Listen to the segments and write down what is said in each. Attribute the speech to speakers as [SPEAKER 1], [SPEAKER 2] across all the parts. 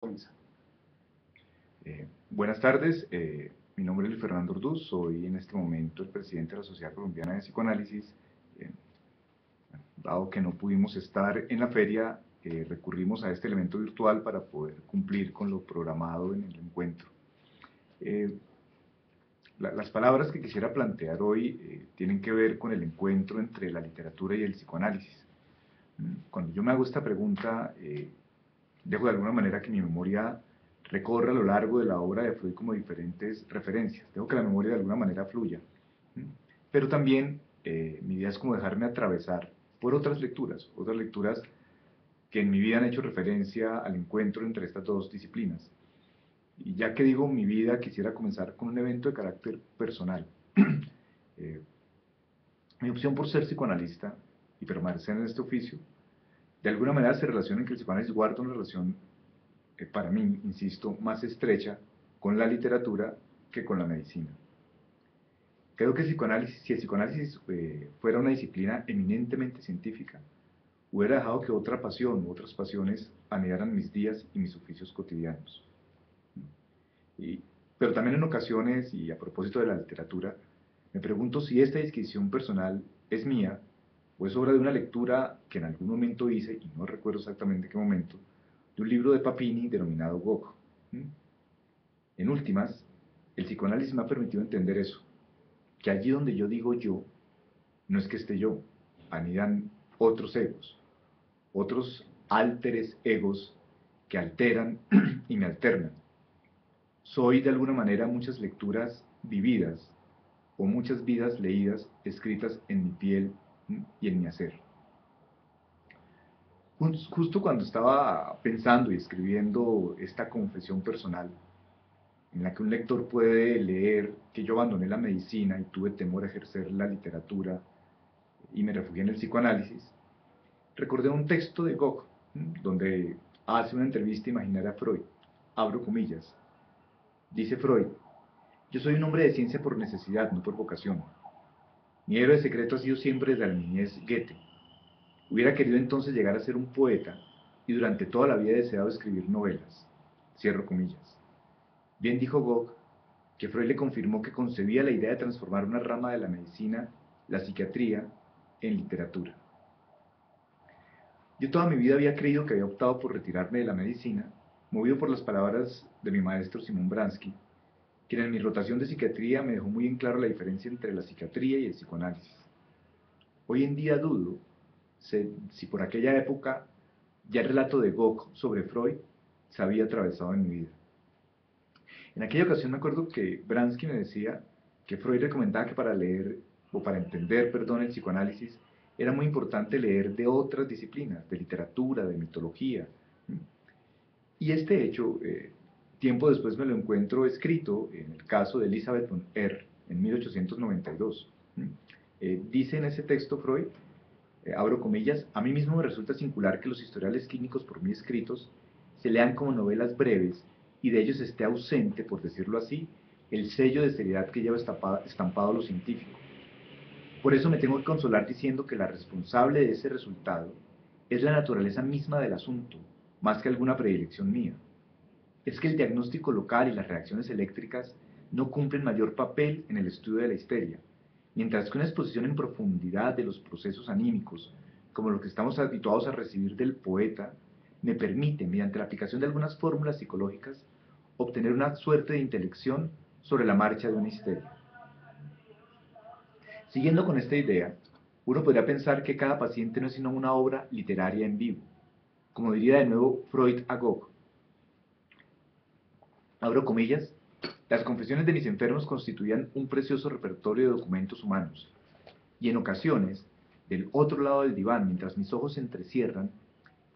[SPEAKER 1] comienza.
[SPEAKER 2] Buenas tardes, mi nombre es Luis Fernando Orduz, soy en este momento el presidente de la Sociedad Colombiana de Psicoanálisis. Dado que no pudimos estar en la feria, recurrimos a este elemento virtual para poder cumplir con lo programado en el encuentro. Las palabras que quisiera plantear hoy tienen que ver con el encuentro entre la literatura y el psicoanálisis. Cuando yo me hago esta pregunta, dejo de alguna manera que mi memoria recorra a lo largo de la obra de Freud como diferentes referencias. Dejo que la memoria de alguna manera fluya. Pero también mi idea es como dejarme atravesar por otras lecturas que en mi vida han hecho referencia al encuentro entre estas dos disciplinas. Y ya que digo mi vida, quisiera comenzar con un evento de carácter personal. Mi opción por ser psicoanalista y permanecer en este oficio, de alguna manera se relaciona en que el psicoanálisis guarda una relación, para mí, insisto, más estrecha con la literatura que con la medicina. Creo que si el psicoanálisis fuera una disciplina eminentemente científica, hubiera dejado que otra pasión u otras pasiones anidaran mis días y mis oficios cotidianos. Pero también en ocasiones, y a propósito de la literatura, me pregunto si esta disquisición personal es mía o es obra de una lectura que en algún momento hice, y no recuerdo exactamente qué momento, de un libro de Papini denominado Gog. En últimas, el psicoanálisis me ha permitido entender eso, que allí donde yo digo yo, no es que esté yo, anidan otros egos, otros álteres egos que alteran y me alternan. Soy de alguna manera muchas lecturas vividas o muchas vidas leídas escritas en mi piel y en mi hacer. Justo cuando estaba pensando y escribiendo esta confesión personal, en la que un lector puede leer que yo abandoné la medicina y tuve temor a ejercer la literatura y me refugié en el psicoanálisis, recordé un texto de Gog, donde hace una entrevista imaginaria a Freud. Abro comillas. Dice Freud: yo soy un hombre de ciencia por necesidad, no por vocación. Mi héroe secreto ha sido siempre desde la niñez Goethe. Hubiera querido entonces llegar a ser un poeta y durante toda la vida he deseado escribir novelas. Cierro comillas. Bien dijo Gog que Freud le confirmó que concebía la idea de transformar una rama de la medicina, la psiquiatría, en literatura. Yo toda mi vida había creído que había optado por retirarme de la medicina, movido por las palabras de mi maestro Simón Bransky, quien en mi rotación de psiquiatría me dejó muy en claro la diferencia entre la psiquiatría y el psicoanálisis. Hoy en día dudo si por aquella época ya el relato de Gog sobre Freud se había atravesado en mi vida. En aquella ocasión me acuerdo que Bransky me decía que Freud recomendaba que para leer, o para entender, perdón, el psicoanálisis, era muy importante leer de otras disciplinas, de literatura, de mitología. Y este hecho, tiempo después me lo encuentro escrito en el caso de Elisabeth von R. en 1892. Dice en ese texto Freud, abro comillas: a mí mismo me resulta singular que los historiales clínicos por mí escritos se lean como novelas breves y de ellos esté ausente, por decirlo así, el sello de seriedad que lleva estampado lo científico. Por eso me tengo que consolar diciendo que la responsable de ese resultado es la naturaleza misma del asunto, más que alguna predilección mía. Es que el diagnóstico local y las reacciones eléctricas no cumplen mayor papel en el estudio de la histeria, mientras que una exposición en profundidad de los procesos anímicos, como lo que estamos habituados a recibir del poeta, me permite, mediante la aplicación de algunas fórmulas psicológicas, obtener una suerte de intelección sobre la marcha de una histeria. Siguiendo con esta idea, uno podría pensar que cada paciente no es sino una obra literaria en vivo, como diría de nuevo Freud a Gog. Abro comillas: las confesiones de mis enfermos constituían un precioso repertorio de documentos humanos, y en ocasiones, del otro lado del diván, mientras mis ojos se entrecierran,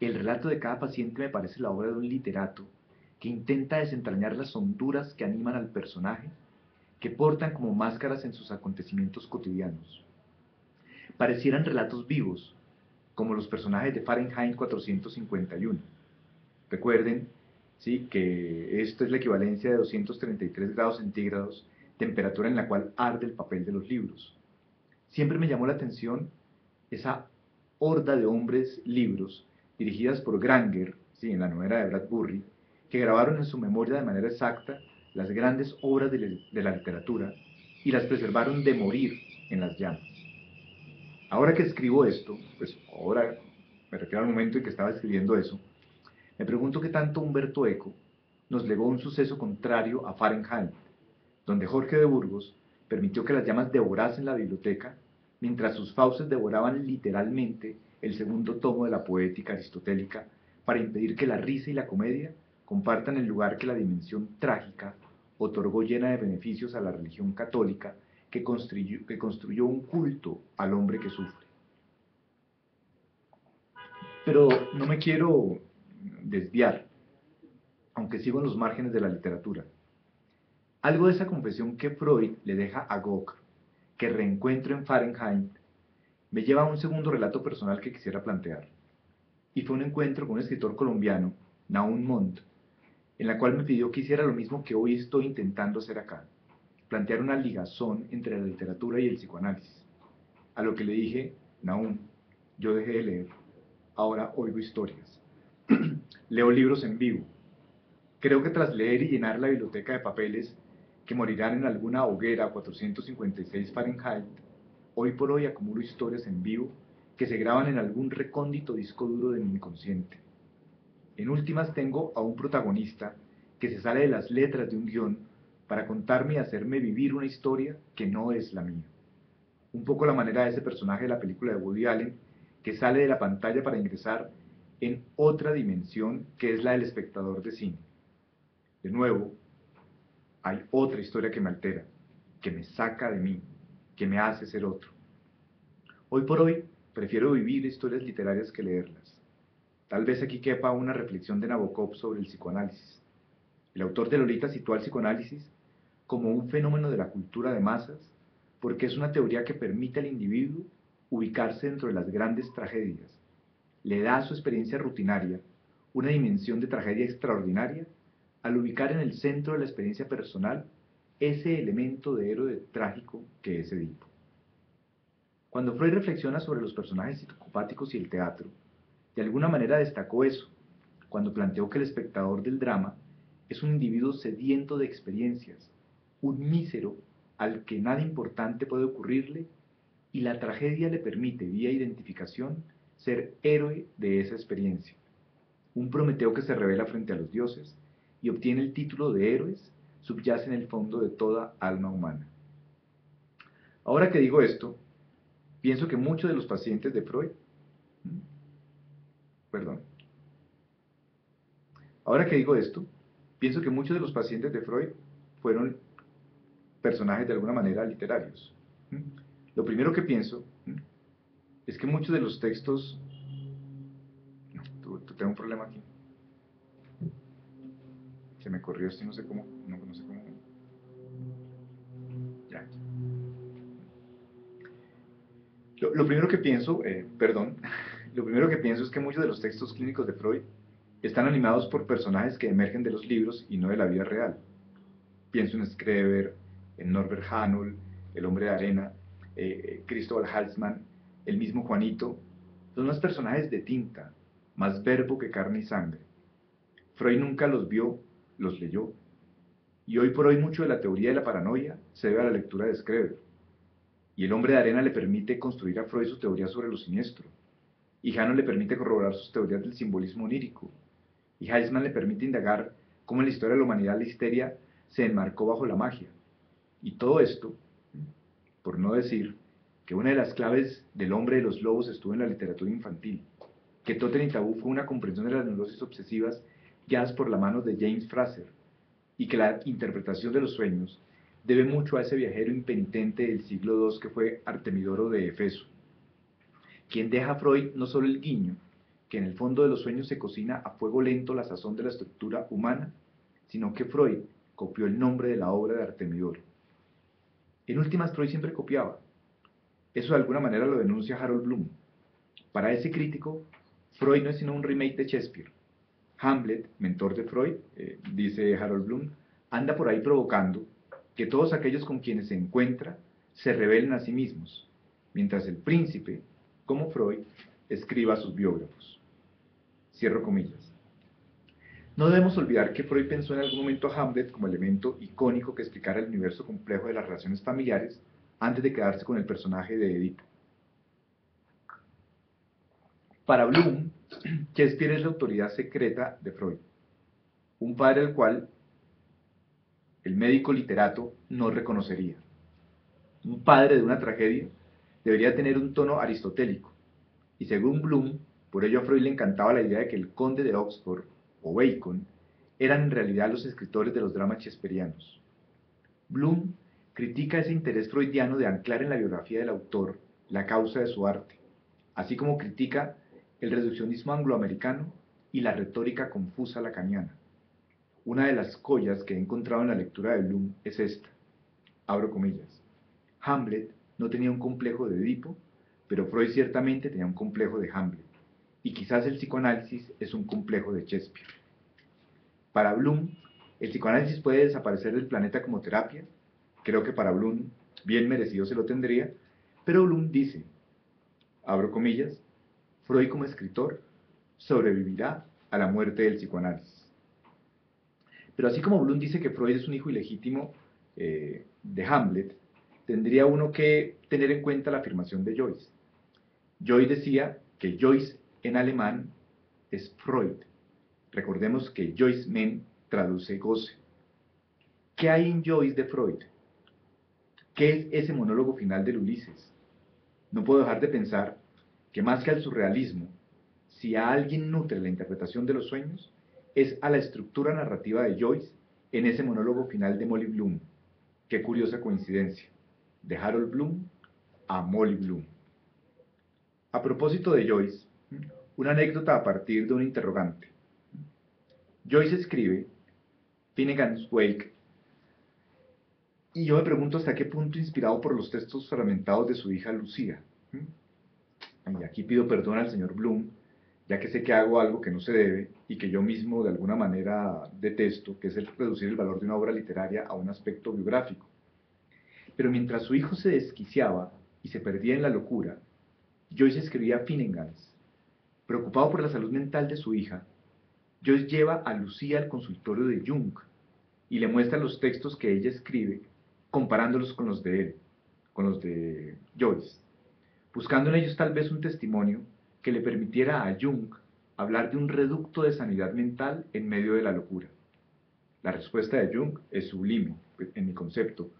[SPEAKER 2] el relato de cada paciente me parece la obra de un literato que intenta desentrañar las honduras que animan al personaje, que portan como máscaras en sus acontecimientos cotidianos. Parecieran relatos vivos, como los personajes de Fahrenheit 451. Recuerden, ¿sí?, que esto es la equivalencia de 233 grados centígrados, temperatura en la cual arde el papel de los libros. Siempre me llamó la atención esa horda de hombres libros, dirigidas por Granger, ¿sí?, en la novela de Bradbury, que grabaron en su memoria de manera exacta las grandes obras de la literatura y las preservaron de morir en las llamas. Ahora que escribo esto, pues ahora me refiero al momento en que estaba escribiendo eso, me pregunto qué tanto Humberto Eco nos legó un suceso contrario a Fahrenheit, donde Jorge de Burgos permitió que las llamas devorasen la biblioteca, mientras sus fauces devoraban literalmente el segundo tomo de la poética aristotélica para impedir que la risa y la comedia compartan el lugar que la dimensión trágica otorgó llena de beneficios a la religión católica que construyó un culto al hombre que sufre. Pero no me quiero desviar, aunque sigo en los márgenes de la literatura. Algo de esa confesión que Freud le deja a Gog, que reencuentro en Fahrenheit, me lleva a un segundo relato personal que quisiera plantear. Y fue un encuentro con un escritor colombiano, Nahum Montt, en la cual me pidió que hiciera lo mismo que hoy estoy intentando hacer acá, plantear una ligazón entre la literatura y el psicoanálisis. A lo que le dije: Nahum, yo dejé de leer, ahora oigo historias. Leo libros en vivo. Creo que tras leer y llenar la biblioteca de papeles que morirán en alguna hoguera a 456 Fahrenheit, hoy por hoy acumulo historias en vivo que se graban en algún recóndito disco duro de mi inconsciente. En últimas tengo a un protagonista que se sale de las letras de un guión para contarme y hacerme vivir una historia que no es la mía. Un poco la manera de ese personaje de la película de Woody Allen que sale de la pantalla para ingresar en otra dimensión que es la del espectador de cine. De nuevo, hay otra historia que me altera, que me saca de mí, que me hace ser otro. Hoy por hoy prefiero vivir historias literarias que leerlas. Tal vez aquí quepa una reflexión de Nabokov sobre el psicoanálisis. El autor de Lolita sitúa al psicoanálisis como un fenómeno de la cultura de masas, porque es una teoría que permite al individuo ubicarse dentro de las grandes tragedias. Le da a su experiencia rutinaria una dimensión de tragedia extraordinaria al ubicar en el centro de la experiencia personal ese elemento de héroe trágico que es Edipo. Cuando Freud reflexiona sobre los personajes psicopáticos y el teatro, de alguna manera destacó eso, cuando planteó que el espectador del drama es un individuo sediento de experiencias, un mísero al que nada importante puede ocurrirle, y la tragedia le permite, vía identificación, ser héroe de esa experiencia. Un Prometeo que se revela frente a los dioses y obtiene el título de héroes, subyace en el fondo de toda alma humana. Ahora que digo esto, pienso que muchos de los pacientes de Freud, ahora que digo esto, pienso que muchos de los pacientes de Freud fueron personajes de alguna manera literarios. Lo primero que pienso es que muchos de los textos... Tengo un problema aquí. Se me corrió esto y no sé cómo... No sé cómo... Ya. Lo primero que pienso, lo primero que pienso es que muchos de los textos clínicos de Freud están animados por personajes que emergen de los libros y no de la vida real. Pienso en Schreber, en Norbert Hanold, el hombre de arena, Cristóbal Halsman, el mismo Juanito. Son más personajes de tinta, más verbo que carne y sangre. Freud nunca los vio, los leyó. Y hoy por hoy mucho de la teoría de la paranoia se debe a la lectura de Schreber. Y el hombre de arena le permite construir a Freud su teoría sobre lo siniestro. Y Hanold le permite corroborar sus teorías del simbolismo onírico. Y Heisman le permite indagar cómo en la historia de la humanidad la histeria se enmarcó bajo la magia. Y todo esto, por no decir que una de las claves del hombre de los lobos estuvo en la literatura infantil, que Totem y Tabú fue una comprensión de las neurosis obsesivas guiadas por la mano de James Fraser, y que la interpretación de los sueños debe mucho a ese viajero impenitente del siglo II que fue Artemidoro de Efeso, quien deja a Freud no solo el guiño, que en el fondo de los sueños se cocina a fuego lento la sazón de la estructura humana, sino que Freud copió el nombre de la obra de Artemidoro. En últimas, Freud siempre copiaba. Eso de alguna manera lo denuncia Harold Bloom. Para ese crítico, Freud no es sino un remake de Shakespeare. Hamlet, mentor de Freud, dice Harold Bloom, anda por ahí provocando que todos aquellos con quienes se encuentra se rebelen a sí mismos, mientras el príncipe, como Freud, escriba a sus biógrafos. Cierro comillas. No debemos olvidar que Freud pensó en algún momento a Hamlet como elemento icónico que explicara el universo complejo de las relaciones familiares antes de quedarse con el personaje de Edipo. Para Bloom, Shakespeare es la autoridad secreta de Freud, un padre al cual el médico literato no reconocería. Un padre de una tragedia debería tener un tono aristotélico, y según Bloom, por ello a Freud le encantaba la idea de que el conde de Oxford o Bacon eran en realidad los escritores de los dramas shakespearianos. Bloom critica ese interés freudiano de anclar en la biografía del autor la causa de su arte, así como critica el reduccionismo angloamericano y la retórica confusa lacaniana. Una de las joyas que he encontrado en la lectura de Bloom es esta, abro comillas: Hamlet no tenía un complejo de Edipo, pero Freud ciertamente tenía un complejo de Hamlet, y quizás el psicoanálisis es un complejo de Shakespeare. Para Bloom, el psicoanálisis puede desaparecer del planeta como terapia, creo que para Bloom bien merecido se lo tendría, pero Bloom dice, abro comillas, Freud como escritor sobrevivirá a la muerte del psicoanálisis. Pero así como Bloom dice que Freud es un hijo ilegítimo de Hamlet, tendría uno que tener en cuenta la afirmación de Joyce. Joyce decía que Joyce en alemán es Freud. Recordemos que Joyce Men traduce goce. ¿Qué hay en Joyce de Freud? ¿Qué es ese monólogo final del Ulises? No puedo dejar de pensar que más que al surrealismo, si a alguien nutre la interpretación de los sueños, es a la estructura narrativa de Joyce en ese monólogo final de Molly Bloom. Qué curiosa coincidencia, de Harold Bloom a Molly Bloom. A propósito de Joyce, una anécdota a partir de un interrogante. Joyce escribe Finnegans Wake, y yo me pregunto hasta qué punto inspirado por los textos fragmentados de su hija Lucía. Y aquí pido perdón al señor Bloom, ya que sé que hago algo que no se debe y que yo mismo de alguna manera detesto, que es el reducir el valor de una obra literaria a un aspecto biográfico. Pero mientras su hijo se desquiciaba y se perdía en la locura, Joyce escribía Finnegans. Preocupado por la salud mental de su hija, Joyce lleva a Lucía al consultorio de Jung y le muestra los textos que ella escribe, comparándolos con los de él, con los de Joyce, buscando en ellos tal vez un testimonio que le permitiera a Jung hablar de un reducto de sanidad mental en medio de la locura. La respuesta de Jung es sublime, en mi concepto.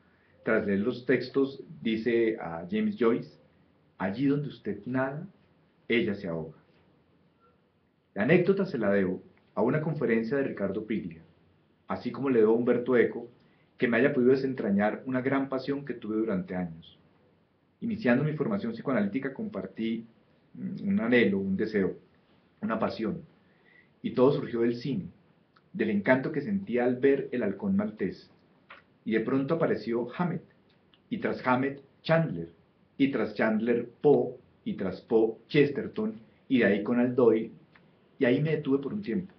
[SPEAKER 2] Tras leer los textos, dice a James Joyce, allí donde usted nada, ella se ahoga. La anécdota se la debo a una conferencia de Ricardo Piglia, así como le debo a Humberto Eco que me haya podido desentrañar una gran pasión que tuve durante años. Iniciando mi formación psicoanalítica compartí un anhelo, un deseo, una pasión, y todo surgió del cine, del encanto que sentía al ver El halcón maltés. Y de pronto apareció Hammett, y tras Hammett Chandler, y tras Chandler Poe, y tras Poe Chesterton, y de ahí Conan Doyle, y ahí me detuve por un tiempo,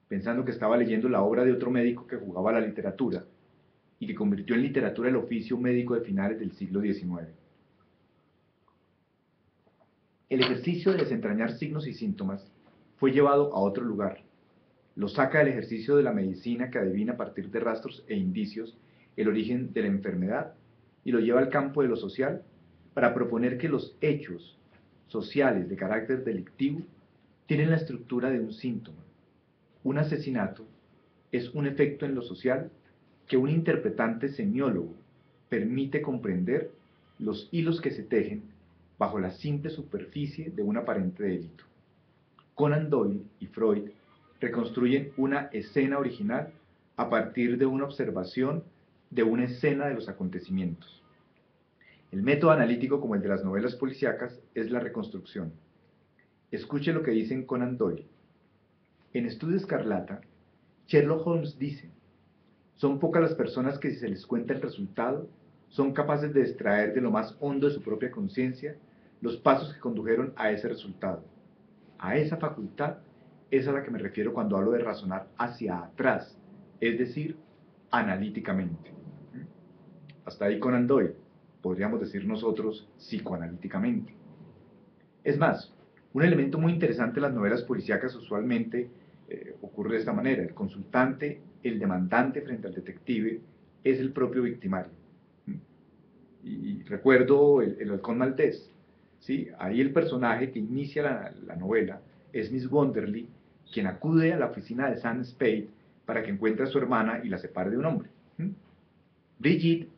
[SPEAKER 2] pensando que estaba leyendo la obra de otro médico que jugaba a la literatura, y que convirtió en literatura el oficio médico de finales del siglo XIX. El ejercicio de desentrañar signos y síntomas fue llevado a otro lugar. Lo saca del ejercicio de la medicina que adivina a partir de rastros e indicios el origen de la enfermedad y lo lleva al campo de lo social para proponer que los hechos sociales de carácter delictivo tienen la estructura de un síntoma. Un asesinato es un efecto en lo social que un interpretante semiólogo permite comprender los hilos que se tejen bajo la simple superficie de un aparente delito. Conan Doyle y Freud reconstruyen una escena original a partir de una observación de una escena de los acontecimientos. El método analítico, como el de las novelas policíacas, es la reconstrucción. Escuche lo que dice Conan Doyle. En Estudio Escarlata, Sherlock Holmes dice, son pocas las personas que si se les cuenta el resultado, son capaces de extraer de lo más hondo de su propia conciencia los pasos que condujeron a ese resultado. A esa facultad es a la que me refiero cuando hablo de razonar hacia atrás, es decir, analíticamente. Hasta ahí Conan Doyle, podríamos decir nosotros psicoanalíticamente. Es más, un elemento muy interesante en las novelas policíacas usualmente ocurre de esta manera. El consultante, el demandante frente al detective, es el propio victimario. Y recuerdo el halcón maltés, ¿sí? Ahí el personaje que inicia la novela es Miss Wonderly, quien acude a la oficina de Sam Spade para que encuentre a su hermana y la separe de un hombre. Brigitte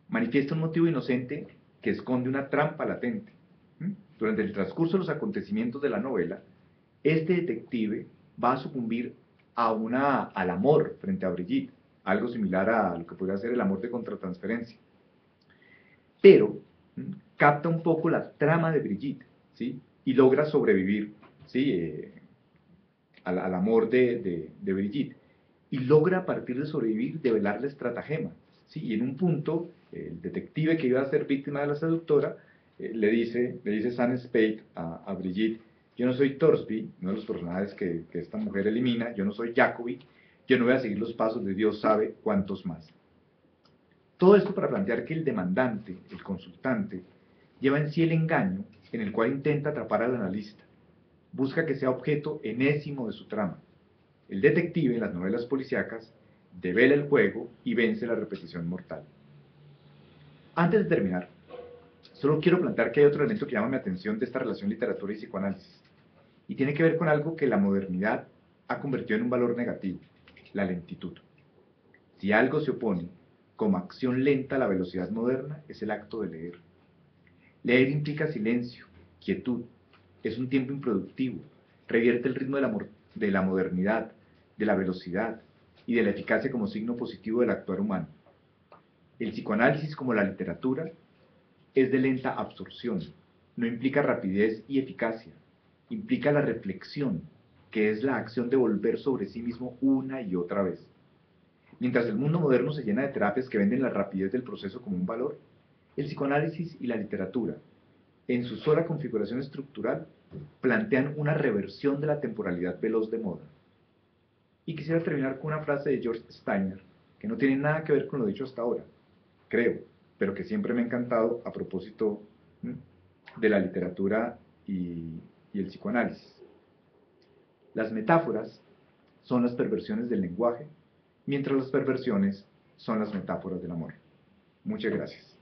[SPEAKER 2] manifiesta un motivo inocente que esconde una trampa latente. Durante el transcurso de los acontecimientos de la novela, este detective va a sucumbir al amor frente a Brigitte, algo similar a lo que podría ser el amor de contratransferencia. Pero capta un poco la trama de Brigitte, ¿sí? Y logra sobrevivir, ¿sí? Al amor de Brigitte. Y logra, a partir de sobrevivir, develar la estratagema, ¿sí? Y en un punto, el detective que iba a ser víctima de la seductora, le dice Sam Spade a Brigitte: yo no soy Thorsby, uno de los personajes que esta mujer elimina, yo no soy Jacobi, yo no voy a seguir los pasos de Dios sabe cuántos más. Todo esto para plantear que el demandante, el consultante, lleva en sí el engaño en el cual intenta atrapar al analista. Busca que sea objeto enésimo de su trama. El detective, en las novelas policíacas, devela el juego y vence la repetición mortal. Antes de terminar, solo quiero plantear que hay otro elemento que llama mi atención de esta relación literatura y psicoanálisis, y tiene que ver con algo que la modernidad ha convertido en un valor negativo: la lentitud. Si algo se opone como acción lenta a la velocidad moderna, es el acto de leer. Leer implica silencio, quietud, es un tiempo improductivo, revierte el ritmo de la modernidad, de la velocidad y de la eficacia como signo positivo del actuar humano. El psicoanálisis, como la literatura, es de lenta absorción, no implica rapidez y eficacia, implica la reflexión, que es la acción de volver sobre sí mismo una y otra vez. Mientras el mundo moderno se llena de terapias que venden la rapidez del proceso como un valor, el psicoanálisis y la literatura, en su sola configuración estructural, plantean una reversión de la temporalidad veloz de moda. Y quisiera terminar con una frase de George Steiner, que no tiene nada que ver con lo dicho hasta ahora, creo, pero que siempre me ha encantado a propósito de la literatura y el psicoanálisis. Las metáforas son las perversiones del lenguaje, mientras las perversiones son las metáforas del amor. Muchas gracias.